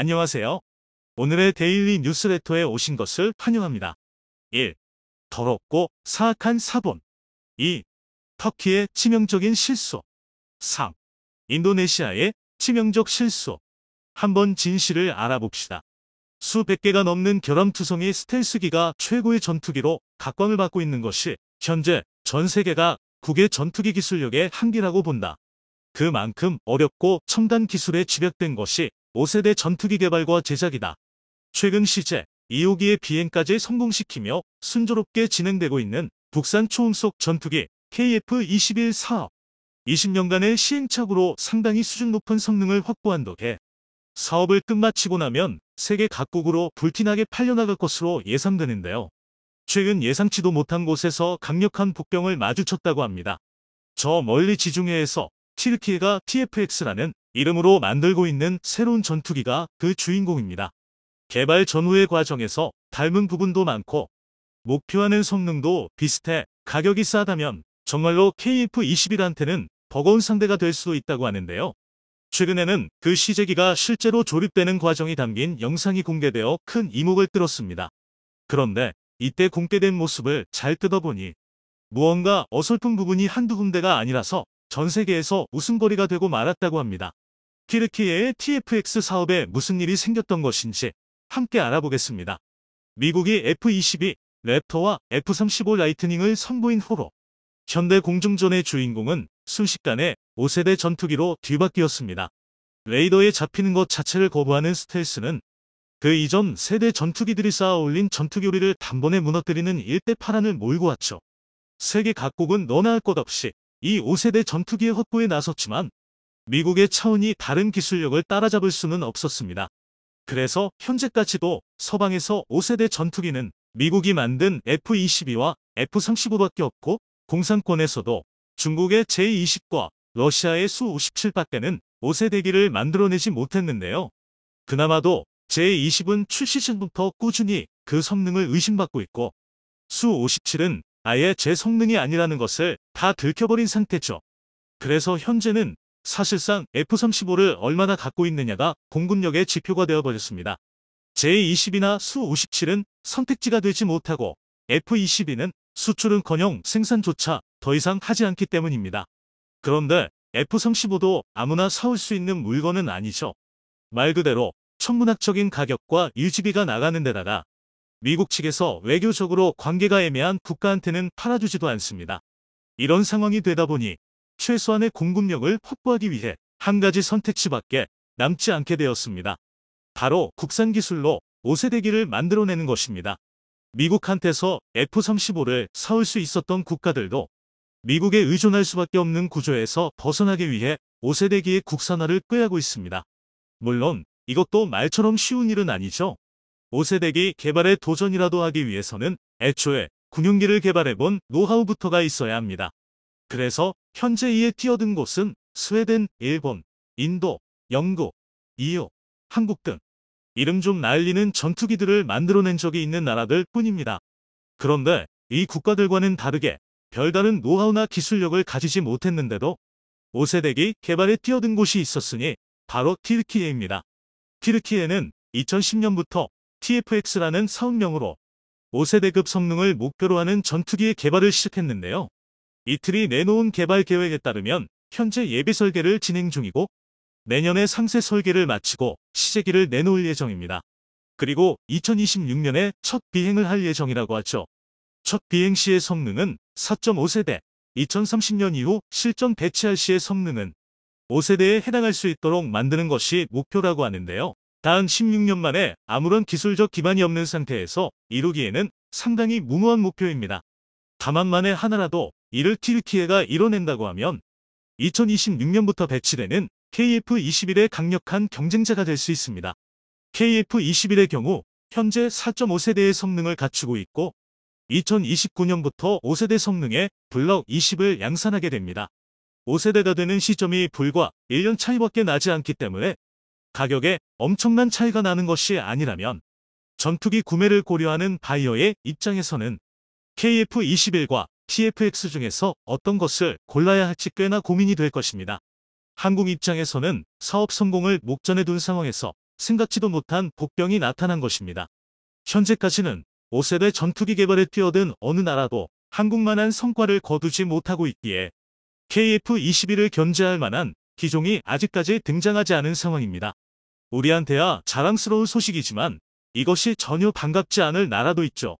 안녕하세요. 오늘의 데일리 뉴스레터에 오신 것을 환영합니다. 1. 더럽고 사악한 사본. 2. 터키의 치명적인 실수. 3. 인도네시아의 치명적 실수. 한번 진실을 알아봅시다. 수백 개가 넘는 결함투성이 스텔스기가 최고의 전투기로 각광을 받고 있는 것이 현재 전 세계가 국의 전투기 기술력의 한계라고 본다. 그만큼 어렵고 첨단 기술에 집약된 것이 5세대 전투기 개발과 제작이다. 최근 시제 2호기의 비행까지 성공시키며 순조롭게 진행되고 있는 국산 초음속 전투기 KF-21 사업. 20년간의 시행착오로 상당히 수준 높은 성능을 확보한 덕에 사업을 끝마치고 나면 세계 각국으로 불티나게 팔려나갈 것으로 예상되는데요. 최근 예상치도 못한 곳에서 강력한 복병을 마주쳤다고 합니다. 저 멀리 지중해에서 튀르키예가 TFX라는 이름으로 만들고 있는 새로운 전투기가 그 주인공입니다. 개발 전후의 과정에서 닮은 부분도 많고 목표하는 성능도 비슷해 가격이 싸다면 정말로 KF-21한테는 버거운 상대가 될 수도 있다고 하는데요. 최근에는 그 시제기가 실제로 조립되는 과정이 담긴 영상이 공개되어 큰 이목을 끌었습니다. 그런데 이때 공개된 모습을 잘 뜯어보니 무언가 어설픈 부분이 한두 군데가 아니라서 전 세계에서 웃음거리가 되고 말았다고 합니다. 튀르키예의 TFX 사업에 무슨 일이 생겼던 것인지 함께 알아보겠습니다. 미국이 F-22 랩터와 F-35 라이트닝을 선보인 후로 현대 공중전의 주인공은 순식간에 5세대 전투기로 뒤바뀌었습니다. 레이더에 잡히는 것 자체를 거부하는 스텔스는 그 이전 세대 전투기들이 쌓아 올린 전투교리를 단번에 무너뜨리는 일대파란을 몰고 왔죠. 세계 각국은 너나 할 것 없이 이 5세대 전투기의 확보에 나섰지만 미국의 차원이 다른 기술력을 따라잡을 수는 없었습니다. 그래서 현재까지도 서방에서 5세대 전투기는 미국이 만든 F-22와 F-35밖에 없고 공산권에서도 중국의 J-20과 러시아의 Su-57밖에는 5세대기를 만들어내지 못했는데요. 그나마도 J-20은 출시 전부터 꾸준히 그 성능을 의심받고 있고 Su-57은 아예 제 성능이 아니라는 것을 다 들켜버린 상태죠. 그래서 현재는 사실상 F-35를 얼마나 갖고 있느냐가 공군력의 지표가 되어버렸습니다. J-20이나 Su-57은 선택지가 되지 못하고 F-22는 수출은커녕 생산조차 더 이상 하지 않기 때문입니다. 그런데 F-35도 아무나 사올 수 있는 물건은 아니죠. 말 그대로 천문학적인 가격과 유지비가 나가는 데다가 미국 측에서 외교적으로 관계가 애매한 국가한테는 팔아주지도 않습니다. 이런 상황이 되다 보니 최소한의 공급력을 확보하기 위해 한 가지 선택지밖에 남지 않게 되었습니다. 바로 국산 기술로 5세대기를 만들어내는 것입니다. 미국한테서 F-35를 사올 수 있었던 국가들도 미국에 의존할 수밖에 없는 구조에서 벗어나기 위해 5세대기의 국산화를 꾀하고 있습니다. 물론 이것도 말처럼 쉬운 일은 아니죠. 5세대기 개발에 도전이라도 하기 위해서는 애초에 군용기를 개발해본 노하우부터가 있어야 합니다. 그래서 현재 이에 뛰어든 곳은 스웨덴, 일본, 인도, 영국, EU, 한국 등 이름 좀 날리는 전투기들을 만들어낸 적이 있는 나라들 뿐입니다. 그런데 이 국가들과는 다르게 별다른 노하우나 기술력을 가지지 못했는데도 5세대기 개발에 뛰어든 곳이 있었으니 바로 튀르키예입니다. 튀르키예는 2010년부터 TFX라는 사업명으로 5세대급 성능을 목표로 하는 전투기의 개발을 시작했는데요. 이틀이 내놓은 개발 계획에 따르면 현재 예비 설계를 진행 중이고 내년에 상세 설계를 마치고 시제기를 내놓을 예정입니다. 그리고 2026년에 첫 비행을 할 예정이라고 하죠. 첫 비행 시의 성능은 4.5세대, 2030년 이후 실전 배치할 시의 성능은 5세대에 해당할 수 있도록 만드는 것이 목표라고 하는데요. 단 16년 만에 아무런 기술적 기반이 없는 상태에서 이루기에는 상당히 무모한 목표입니다. 다만 만에 하나라도 이를 튀르키예가 이뤄낸다고 하면 2026년부터 배치되는 KF-21의 강력한 경쟁자가 될 수 있습니다. KF-21의 경우 현재 4.5세대의 성능을 갖추고 있고 2029년부터 5세대 성능의 블럭 20을 양산하게 됩니다. 5세대가 되는 시점이 불과 1년 차이밖에 나지 않기 때문에 가격에 엄청난 차이가 나는 것이 아니라면 전투기 구매를 고려하는 바이어의 입장에서는 KF-21과 TFX 중에서 어떤 것을 골라야 할지 꽤나 고민이 될 것입니다. 한국 입장에서는 사업 성공을 목전에 둔 상황에서 생각지도 못한 복병이 나타난 것입니다. 현재까지는 5세대 전투기 개발에 뛰어든 어느 나라도 한국만한 성과를 거두지 못하고 있기에 KF-21을 견제할 만한 기종이 아직까지 등장하지 않은 상황입니다. 우리한테야 자랑스러운 소식이지만 이것이 전혀 반갑지 않을 나라도 있죠.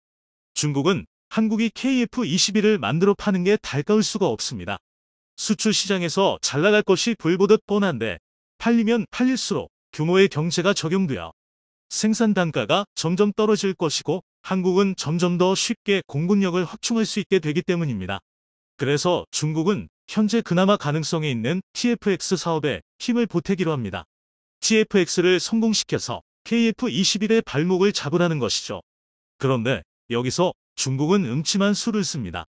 중국은 한국이 KF-21을 만들어 파는 게 달가울 수가 없습니다. 수출 시장에서 잘 나갈 것이 불보듯 뻔한데 팔리면 팔릴수록 규모의 경제가 적용되어 생산 단가가 점점 떨어질 것이고 한국은 점점 더 쉽게 공군력을 확충할 수 있게 되기 때문입니다. 그래서 중국은 현재 그나마 가능성이 있는 TFX 사업에 힘을 보태기로 합니다. TFX를 성공시켜서 KF-21의 발목을 잡으라는 것이죠. 그런데 여기서 중국은 음침한 수를 씁니다.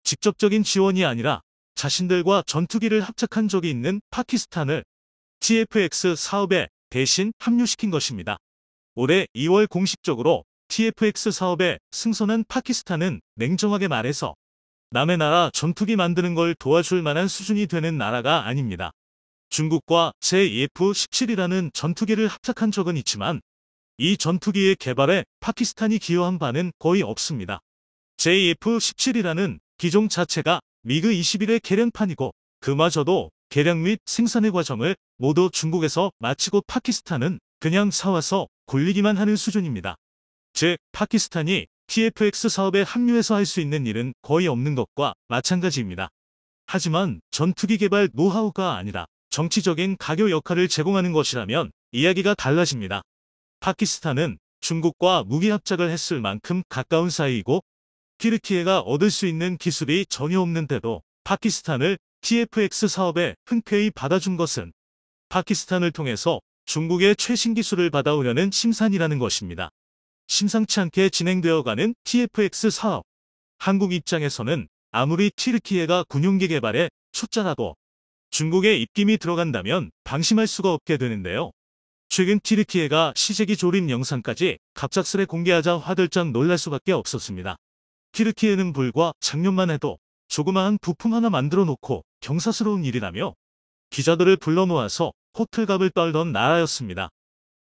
직접적인 지원이 아니라 자신들과 전투기를 합작한 적이 있는 파키스탄을 TFX 사업에 대신 합류시킨 것입니다. 올해 2월 공식적으로 TFX 사업에 승선한 파키스탄은 냉정하게 말해서 남의 나라 전투기 만드는 걸 도와줄 만한 수준이 되는 나라가 아닙니다. 중국과 JF-17이라는 전투기를 합작한 적은 있지만 이 전투기의 개발에 파키스탄이 기여한 바는 거의 없습니다. JF-17이라는 기종 자체가 미그 21의 개량판이고 그마저도 개량 및 생산의 과정을 모두 중국에서 마치고 파키스탄은 그냥 사와서 굴리기만 하는 수준입니다. 즉 파키스탄이 TFX 사업에 합류해서 할 수 있는 일은 거의 없는 것과 마찬가지입니다. 하지만 전투기 개발 노하우가 아니라 정치적인 가교 역할을 제공하는 것이라면 이야기가 달라집니다. 파키스탄은 중국과 무기 합작을 했을 만큼 가까운 사이이고 튀르키예가 얻을 수 있는 기술이 전혀 없는데도 파키스탄을 TFX 사업에 흔쾌히 받아준 것은 파키스탄을 통해서 중국의 최신 기술을 받아오려는 심산이라는 것입니다. 심상치 않게 진행되어가는 TFX 사업. 한국 입장에서는 아무리 튀르키예가 군용기 개발에 초짜라도 중국의 입김이 들어간다면 방심할 수가 없게 되는데요. 최근 튀르키예가 시제기 조립 영상까지 갑작스레 공개하자 화들짝 놀랄 수밖에 없었습니다. 튀르키예는 불과 작년만 해도 조그마한 부품 하나 만들어 놓고 경사스러운 일이라며 기자들을 불러 모아서 호틀갑을 떨던 나라였습니다.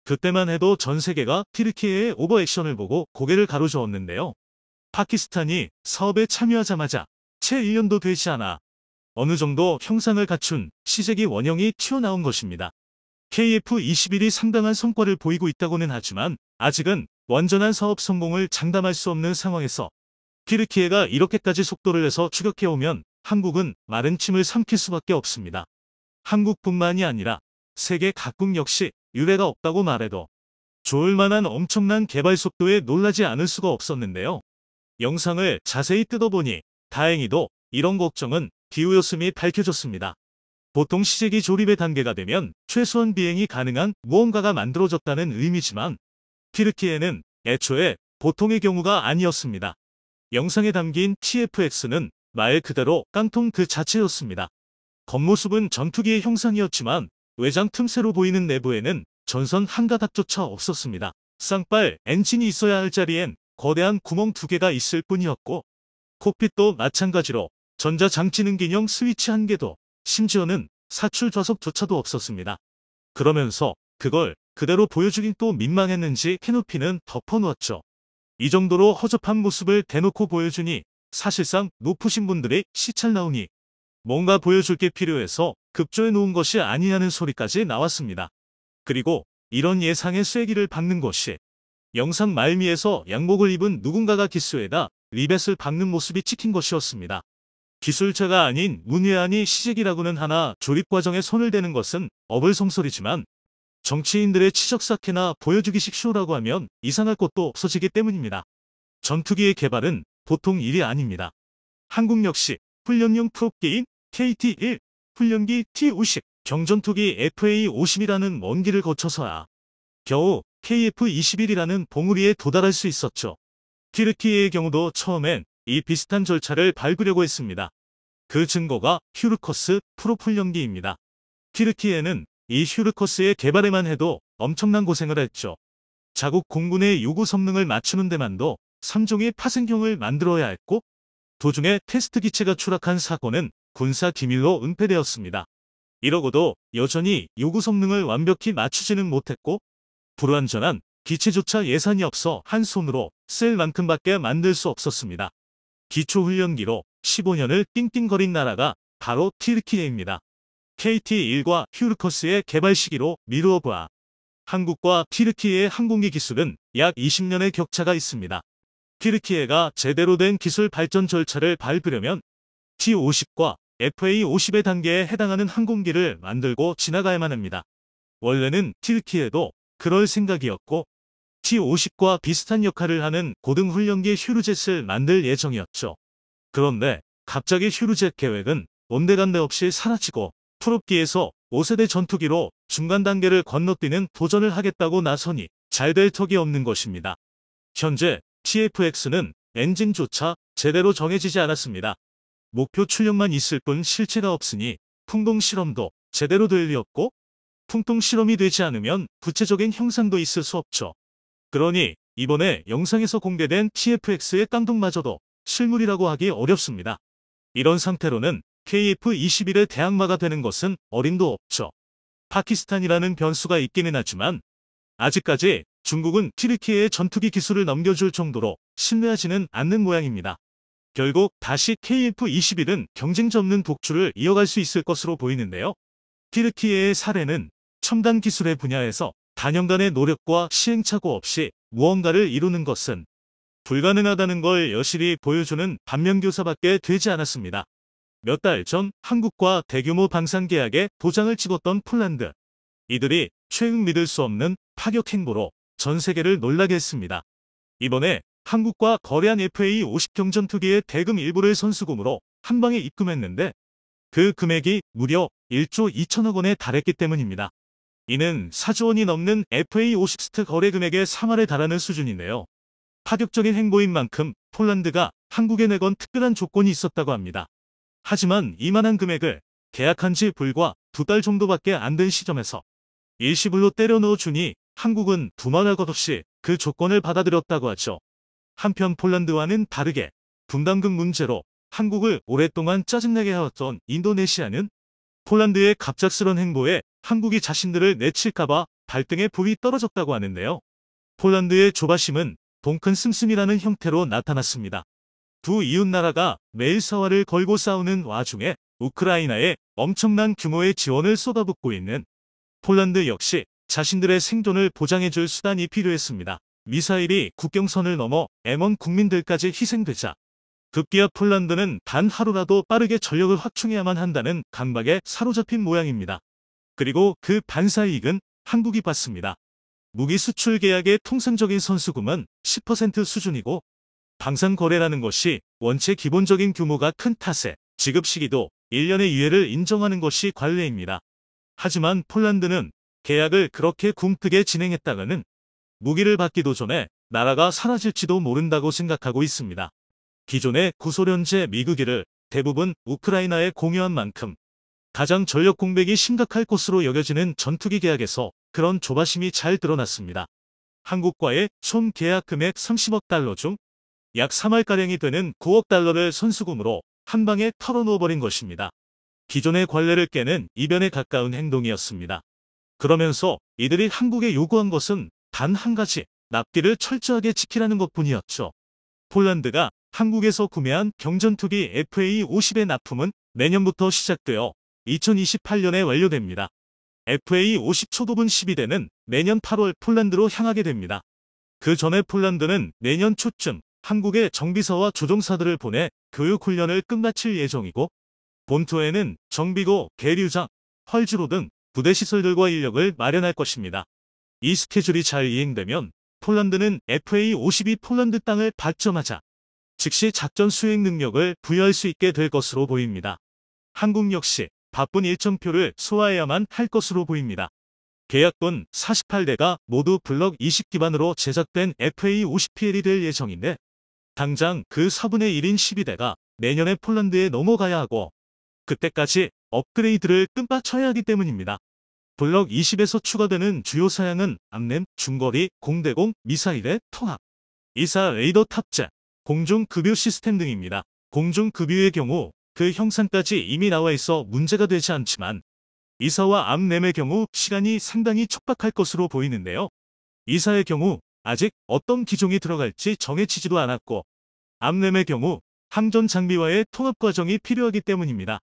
그때만 해도 전 세계가 튀르키예의 오버액션을 보고 고개를 가로저었는데요. 파키스탄이 사업에 참여하자마자 채 1년도 되지 않아 어느 정도 형상을 갖춘 시제기 원형이 튀어나온 것입니다. KF-21이 상당한 성과를 보이고 있다고는 하지만 아직은 완전한 사업 성공을 장담할 수 없는 상황에서 튀르키예가 이렇게까지 속도를 내서 추격해오면 한국은 마른 침을 삼킬 수밖에 없습니다. 한국뿐만이 아니라 세계 각국 역시 유례가 없다고 말해도 좋을 만한 엄청난 개발 속도에 놀라지 않을 수가 없었는데요. 영상을 자세히 뜯어보니 다행히도 이런 걱정은 비유였음이 밝혀졌습니다. 보통 시제기 조립의 단계가 되면 최소한 비행이 가능한 무언가가 만들어졌다는 의미지만 튀르키예는 애초에 보통의 경우가 아니었습니다. 영상에 담긴 TFX는 말 그대로 깡통 그 자체였습니다. 겉모습은 전투기의 형상이었지만 외장 틈새로 보이는 내부에는 전선 한 가닥조차 없었습니다. 쌍발 엔진이 있어야 할 자리엔 거대한 구멍 2개가 있을 뿐이었고 콕핏도 마찬가지로 전자장치능기형 스위치 1개도 심지어는 사출 좌석조차도 없었습니다. 그러면서 그걸 그대로 보여주긴 또 민망했는지 캐노피는 덮어놓았죠. 이 정도로 허접한 모습을 대놓고 보여주니 사실상 높으신 분들이 시찰 나오니 뭔가 보여줄 게 필요해서 급조해 놓은 것이 아니냐는 소리까지 나왔습니다. 그리고 이런 예상의 쐐기를 박는 것이 영상 말미에서 양복을 입은 누군가가 기수에다 리벳을 박는 모습이 찍힌 것이었습니다. 기술자가 아닌 문외한이 시제기라고는 하나 조립 과정에 손을 대는 것은 어불성설이지만 정치인들의 치적사케나 보여주기식 쇼라고 하면 이상할 것도 없어지기 때문입니다. 전투기의 개발은 보통 일이 아닙니다. 한국 역시 훈련용 프롭기인 KT-1, 훈련기 T-50, 경전투기 FA-50이라는 먼 길을 거쳐서야 겨우 KF-21이라는 봉우리에 도달할 수 있었죠. 튀르키예의 경우도 처음엔 이 비슷한 절차를 밟으려고 했습니다. 그 증거가 휴르커스 프로훈련기입니다. 튀르키예는 이 휴르커스의 개발에만 해도 엄청난 고생을 했죠. 자국 공군의 요구 성능을 맞추는 데만도 3종의 파생형을 만들어야 했고 도중에 테스트 기체가 추락한 사고는 군사 기밀로 은폐되었습니다. 이러고도 여전히 요구 성능을 완벽히 맞추지는 못했고 불완전한 기체조차 예산이 없어 한 손으로 쓸 만큼밖에 만들 수 없었습니다. 기초훈련기로 15년을 띵띵거린 나라가 바로 튀르키예입니다. KT-1과 휴르커스의 개발 시기로 미루어 보아 한국과 튀르키예의 항공기 기술은 약 20년의 격차가 있습니다. 튀르키예가 제대로 된 기술 발전 절차를 밟으려면 T-50과 FA-50의 단계에 해당하는 항공기를 만들고 지나가야만 합니다. 원래는 튀르키예도 그럴 생각이었고 T-50과 비슷한 역할을 하는 고등훈련기 휴르젯을 만들 예정이었죠. 그런데 갑자기 휴르젯 계획은 온데간데 없이 사라지고 프롭기에서 5세대 전투기로 중간 단계를 건너뛰는 도전을 하겠다고 나서니 잘 될 턱이 없는 것입니다. 현재 TFX는 엔진조차 제대로 정해지지 않았습니다. 목표 출력만 있을 뿐 실체가 없으니 풍동 실험도 제대로 될 리 없고 풍동 실험이 되지 않으면 구체적인 형상도 있을 수 없죠. 그러니 이번에 영상에서 공개된 TFX의 깡통마저도 실물이라고 하기 어렵습니다. 이런 상태로는 KF-21의 대항마가 되는 것은 어림도 없죠. 파키스탄이라는 변수가 있기는 하지만 아직까지 중국은 튀르키예의 전투기 기술을 넘겨줄 정도로 신뢰하지는 않는 모양입니다. 결국 다시 KF-21은 경쟁자 없는 독주를 이어갈 수 있을 것으로 보이는데요. 튀르키예의 사례는 첨단 기술의 분야에서 단연간의 노력과 시행착오 없이 무언가를 이루는 것은 불가능하다는 걸 여실히 보여주는 반면교사밖에 되지 않았습니다. 몇 달 전 한국과 대규모 방산 계약에 도장을 찍었던 폴란드. 이들이 최근 믿을 수 없는 파격 행보로 전 세계를 놀라게 했습니다. 이번에 한국과 거래한 FA-50 경전투기의 대금 일부를 선수금으로 한 방에 입금했는데 그 금액이 무려 1조 2천억 원에 달했기 때문입니다. 이는 4조 원이 넘는 FA-50 스트 거래 금액의 3할에 달하는 수준인데요. 파격적인 행보인 만큼 폴란드가 한국에 내건 특별한 조건이 있었다고 합니다. 하지만 이만한 금액을 계약한 지 불과 2달 정도밖에 안 된 시점에서 일시불로 때려 넣어주니 한국은 두말할 것 없이 그 조건을 받아들였다고 하죠. 한편 폴란드와는 다르게 분담금 문제로 한국을 오랫동안 짜증내게 해왔던 인도네시아는 폴란드의 갑작스런 행보에 한국이 자신들을 내칠까봐 발등에 불이 떨어졌다고 하는데요. 폴란드의 조바심은 동큰 씀씀이라는 형태로 나타났습니다. 두 이웃나라가 매일 사활을 걸고 싸우는 와중에 우크라이나에 엄청난 규모의 지원을 쏟아붓고 있는 폴란드 역시 자신들의 생존을 보장해줄 수단이 필요했습니다. 미사일이 국경선을 넘어 M1 국민들까지 희생되자 급기야 폴란드는 단 하루라도 빠르게 전력을 확충해야만 한다는 강박에 사로잡힌 모양입니다. 그리고 그 반사이익은 한국이 받습니다. 무기 수출 계약의 통상적인 선수금은 10% 수준이고 방산 거래라는 것이 원체 기본적인 규모가 큰 탓에 지급 시기도 1년의 유예를 인정하는 것이 관례입니다. 하지만 폴란드는 계약을 그렇게 궁뜨게 진행했다가는 무기를 받기도 전에 나라가 사라질지도 모른다고 생각하고 있습니다. 기존의 구소련제 미국기를 대부분 우크라이나에 공유한 만큼 가장 전력 공백이 심각할 것으로 여겨지는 전투기 계약에서 그런 조바심이 잘 드러났습니다. 한국과의 총 계약 금액 30억 달러 중 약 3할가량이 되는 9억 달러를 선수금으로 한 방에 털어놓아버린 것입니다. 기존의 관례를 깨는 이변에 가까운 행동이었습니다. 그러면서 이들이 한국에 요구한 것은 단 한 가지, 납기를 철저하게 지키라는 것뿐이었죠. 폴란드가 한국에서 구매한 경전투기 FA-50의 납품은 내년부터 시작되어 2028년에 완료됩니다. FA-50 초도분 12대는 내년 8월 폴란드로 향하게 됩니다. 그 전에 폴란드는 내년 초쯤 한국에 정비사와 조종사들을 보내 교육훈련을 끝마칠 예정이고 본토에는 정비고, 계류장, 활주로 등 부대 시설들과 인력을 마련할 것입니다. 이 스케줄이 잘 이행되면 폴란드는 FA-52 폴란드 땅을 받자마자 즉시 작전 수행 능력을 부여할 수 있게 될 것으로 보입니다. 한국 역시 바쁜 일정표를 소화해야만 할 것으로 보입니다. 계약분 48대가 모두 블럭 20 기반으로 제작된 FA-50PL이 될 예정인데 당장 그 4분의 1인 12대가 내년에 폴란드에 넘어가야 하고 그때까지 업그레이드를 끝마쳐야 하기 때문입니다. 블럭 20에서 추가되는 주요 사양은 암램, 중거리, 공대공, 미사일의 통합, 이사 레이더 탑재, 공중급유 시스템 등입니다. 공중급유의 경우 그 형상까지 이미 나와 있어 문제가 되지 않지만 이사와 암램의 경우 시간이 상당히 촉박할 것으로 보이는데요. 이사의 경우 아직 어떤 기종이 들어갈지 정해지지도 않았고 암램의 경우 항전 장비와의 통합 과정이 필요하기 때문입니다.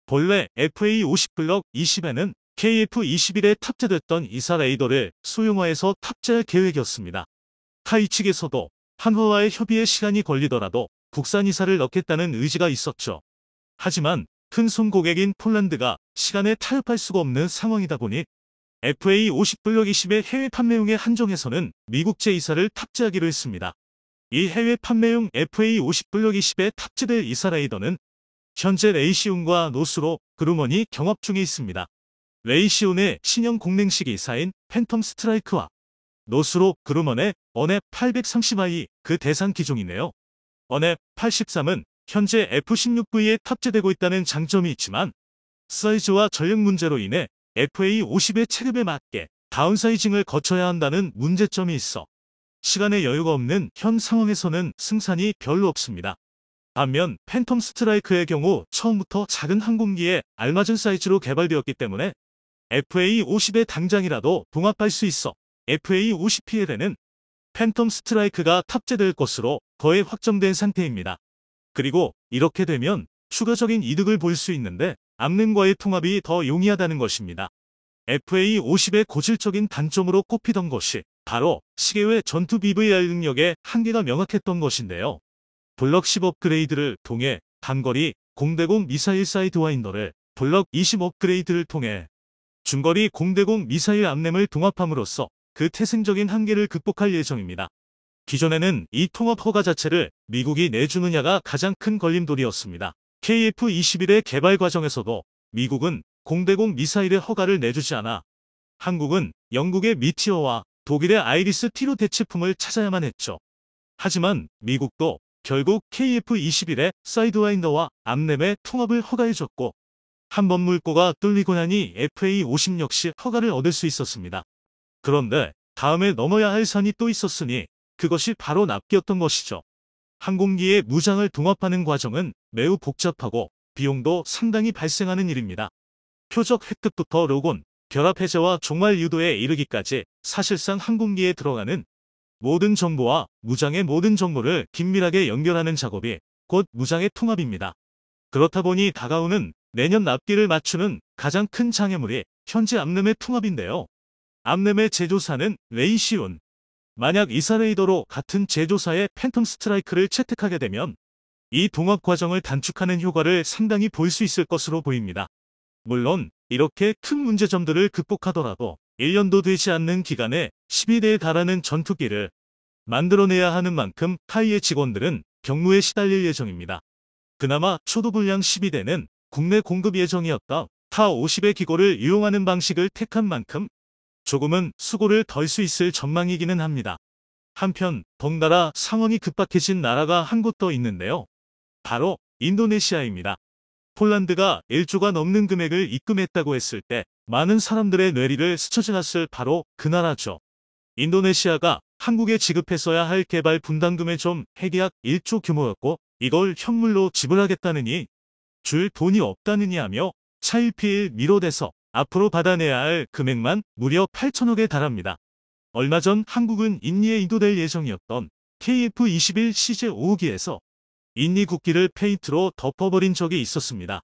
본래 FA50 블럭 20에는 KF21에 탑재됐던 이사 레이더를 소형화해서 탑재할 계획이었습니다. 타이 측에서도 한화와의 협의에 시간이 걸리더라도 국산 이사를 넣겠다는 의지가 있었죠. 하지만 큰손 고객인 폴란드가 시간에 타협할 수가 없는 상황이다 보니 FA50 블럭 20의 해외 판매용에 한정해서는 미국제 이사를 탑재하기로 했습니다. 이 해외 판매용 FA50 블럭 20에 탑재될 이사 레이더는 현재 레이시온과 노스로 그루먼이 경합 중에 있습니다. 레이시온의 신형 공랭식 이사인 팬텀 스트라이크와 노스로 그루먼의 어넵 830i 그 대상 기종이네요. 어넵 83은 현재 F16V에 탑재되고 있다는 장점이 있지만 사이즈와 전력 문제로 인해 FA50의 체급에 맞게 다운사이징을 거쳐야 한다는 문제점이 있어 시간의 여유가 없는 현 상황에서는 승산이 별로 없습니다. 반면 팬텀 스트라이크의 경우 처음부터 작은 항공기에 알맞은 사이즈로 개발되었기 때문에 FA50에 당장이라도 동합할 수 있어 FA50PL에는 팬텀 스트라이크가 탑재될 것으로 거의 확정된 상태입니다. 그리고 이렇게 되면 추가적인 이득을 볼 수 있는데 암램과의 통합이 더 용이하다는 것입니다. FA50의 고질적인 단점으로 꼽히던 것이 바로 시계외 전투 BVR 능력의 한계가 명확했던 것인데요. 블럭 10 업그레이드를 통해 단거리 공대공 미사일 사이드와인더를 블럭 20 업그레이드를 통해 중거리 공대공 미사일 암램을 동합함으로써 그 태생적인 한계를 극복할 예정입니다. 기존에는 이 통합 허가 자체를 미국이 내주느냐가 가장 큰 걸림돌이었습니다. KF-21의 개발 과정에서도 미국은 공대공 미사일의 허가를 내주지 않아 한국은 영국의 미티어와 독일의 아이리스 T로 대체품을 찾아야만 했죠. 하지만 미국도 결국 KF-21의 사이드와인더와 암램의 통합을 허가해줬고 한번 물꼬가 뚫리고 나니 FA50 역시 허가를 얻을 수 있었습니다. 그런데 다음에 넘어야 할 산이 또 있었으니 그것이 바로 납기였던 것이죠. 항공기의 무장을 동합하는 과정은 매우 복잡하고 비용도 상당히 발생하는 일입니다. 표적 획득부터 로곤, 결합 해제와 종말 유도에 이르기까지 사실상 항공기에 들어가는 모든 정보와 무장의 모든 정보를 긴밀하게 연결하는 작업이 곧 무장의 통합입니다. 그렇다 보니 다가오는 내년 납기를 맞추는 가장 큰 장애물이 현재 암램의 통합인데요. 암램의 제조사는 레이시온. 만약 이사 레이더로 같은 제조사의 팬텀 스트라이크를 채택하게 되면 이 동합 과정을 단축하는 효과를 상당히 볼 수 있을 것으로 보입니다. 물론 이렇게 큰 문제점들을 극복하더라도 1년도 되지 않는 기간에 12대에 달하는 전투기를 만들어내야 하는 만큼 타이의 직원들은 경무에 시달릴 예정입니다. 그나마 초도 분량 12대는 국내 공급 예정이었다 타-50의 기고를 이용하는 방식을 택한 만큼 조금은 수고를 덜 수 있을 전망이기는 합니다. 한편 덩달아 상황이 급박해진 나라가 한 곳 더 있는데요. 바로 인도네시아입니다. 폴란드가 1조가 넘는 금액을 입금했다고 했을 때 많은 사람들의 뇌리를 스쳐지났을 바로 그 나라죠. 인도네시아가 한국에 지급했어야 할 개발 분담금의 좀 해계약 1조 규모였고 이걸 현물로 지불하겠다느니 줄 돈이 없다느니 하며 차일피일 미뤄대서 앞으로 받아내야 할 금액만 무려 8천억에 달합니다. 얼마 전 한국은 인니에 인도될 예정이었던 KF-21 CJ-5호기에서 인니 국기를 페인트로 덮어버린 적이 있었습니다.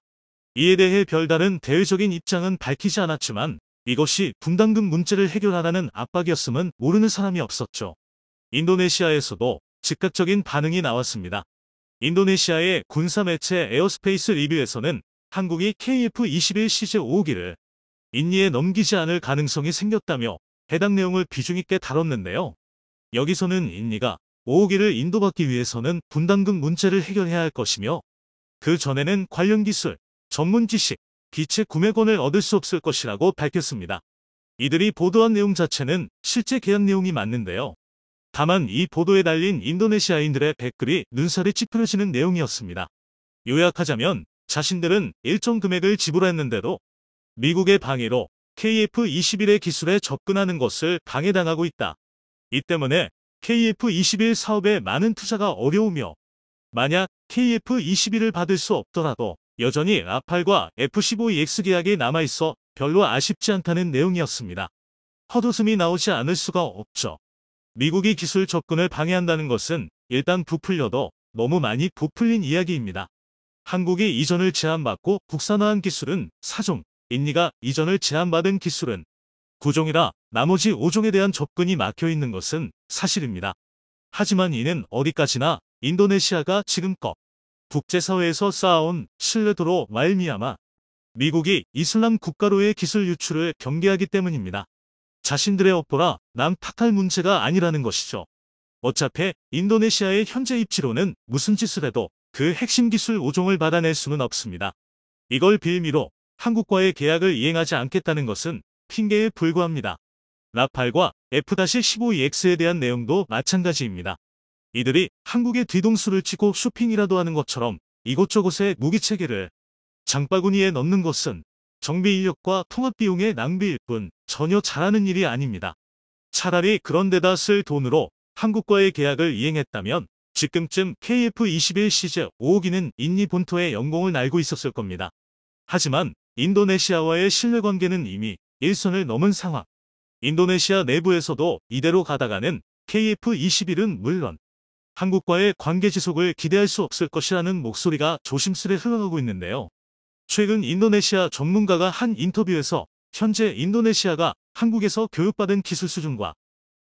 이에 대해 별다른 대외적인 입장은 밝히지 않았지만 이것이 분담금 문제를 해결하라는 압박이었음은 모르는 사람이 없었죠. 인도네시아에서도 즉각적인 반응이 나왔습니다. 인도네시아의 군사 매체 에어스페이스 리뷰에서는 한국이 KF-21 CJ-5호기를 인니에 넘기지 않을 가능성이 생겼다며 해당 내용을 비중 있게 다뤘는데요. 여기서는 인니가 5호기를 인도받기 위해서는 분담금 문제를 해결해야 할 것이며 그 전에는 관련 기술, 전문 지식, 기체 구매권을 얻을 수 없을 것이라고 밝혔습니다. 이들이 보도한 내용 자체는 실제 계약 내용이 맞는데요. 다만 이 보도에 달린 인도네시아인들의 댓글이 눈살이 찌푸려지는 내용이었습니다. 요약하자면 자신들은 일정 금액을 지불했는데도 미국의 방해로 KF-21의 기술에 접근하는 것을 방해당하고 있다. 이 때문에 KF-21 사업에 많은 투자가 어려우며 만약 KF-21을 받을 수 없더라도 여전히 라팔과 F-15EX 계약이 남아있어 별로 아쉽지 않다는 내용이었습니다. 헛웃음이 나오지 않을 수가 없죠. 미국이 기술 접근을 방해한다는 것은 일단 부풀려도 너무 많이 부풀린 이야기입니다. 한국이 이전을 제한받고 국산화한 기술은 4종, 인니가 이전을 제한받은 기술은 9종이라 나머지 5종에 대한 접근이 막혀 있는 것은 사실입니다. 하지만 이는 어디까지나 인도네시아가 지금껏 국제사회에서 쌓아온 신뢰도로 말미암아 미국이 이슬람 국가로의 기술 유출을 경계하기 때문입니다. 자신들의 업보라 남 탓할 문제가 아니라는 것이죠. 어차피 인도네시아의 현재 입지로는 무슨 짓을 해도 그 핵심 기술 5종을 받아낼 수는 없습니다. 이걸 빌미로 한국과의 계약을 이행하지 않겠다는 것은 핑계에 불과합니다. 라팔과 F-15EX에 대한 내용도 마찬가지입니다. 이들이 한국에 뒤통수를 치고 쇼핑이라도 하는 것처럼 이곳저곳에 무기체계를 장바구니에 넣는 것은 정비 인력과 통합 비용의 낭비일 뿐 전혀 잘하는 일이 아닙니다. 차라리 그런 데다 쓸 돈으로 한국과의 계약을 이행했다면 지금쯤 KF-21 시즈 5호기는 인니 본토의 연공을 날고 있었을 겁니다. 하지만 인도네시아와의 신뢰관계는 이미 일선을 넘은 상황. 인도네시아 내부에서도 이대로 가다가는 KF-21은 물론 한국과의 관계 지속을 기대할 수 없을 것이라는 목소리가 조심스레 흘러가고 있는데요. 최근 인도네시아 전문가가 한 인터뷰에서 현재 인도네시아가 한국에서 교육받은 기술 수준과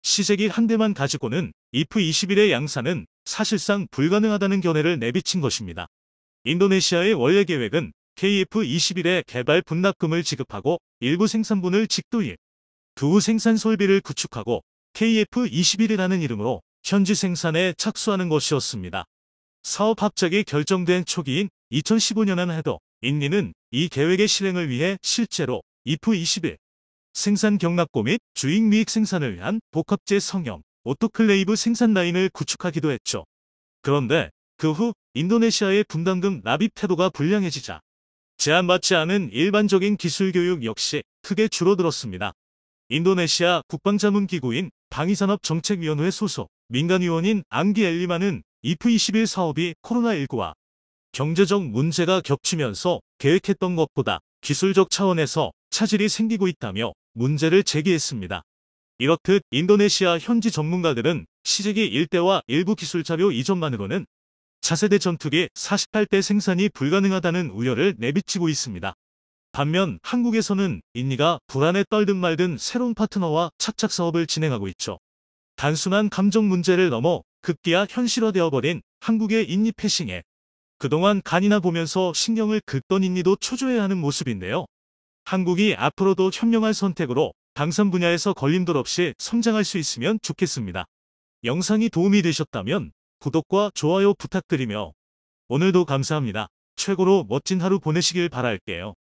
시제기 한 대만 가지고는 F-21의 양산은 사실상 불가능하다는 견해를 내비친 것입니다. 인도네시아의 원래 계획은 KF-21의 개발 분납금을 지급하고 일부 생산분을 직도일, 두 생산 설비를 구축하고 KF-21이라는 이름으로 현지 생산에 착수하는 것이었습니다. 사업 합작이 결정된 초기인 2015년에는 해도 인니는 이 계획의 실행을 위해 실제로 F-21 생산 경납고 및 주익미익 생산을 위한 복합재 성형 오토클레이브 생산 라인을 구축하기도 했죠. 그런데 그 후 인도네시아의 분담금 납입 태도가 불량해지자 제한받지 않은 일반적인 기술 교육 역시 크게 줄어들었습니다. 인도네시아 국방자문기구인 방위산업정책위원회 소속 민간위원인 앙기 엘리마는 F-21 사업이 코로나19와 경제적 문제가 겹치면서 계획했던 것보다 기술적 차원에서 차질이 생기고 있다며 문제를 제기했습니다. 이렇듯 인도네시아 현지 전문가들은 시제기 일대와 일부 기술 자료 이전만으로는 차세대 전투기 48대 생산이 불가능하다는 우려를 내비치고 있습니다. 반면 한국에서는 인니가 불안에 떨든 말든 새로운 파트너와 착착 사업을 진행하고 있죠. 단순한 감정 문제를 넘어 급기야 현실화되어버린 한국의 인니 패싱에 그동안 간이나 보면서 신경을 긁던 인니도 초조해하는 하는 모습인데요. 한국이 앞으로도 현명한 선택으로 방산 분야에서 걸림돌 없이 성장할 수 있으면 좋겠습니다. 영상이 도움이 되셨다면 구독과 좋아요 부탁드리며 오늘도 감사합니다. 최고로 멋진 하루 보내시길 바랄게요.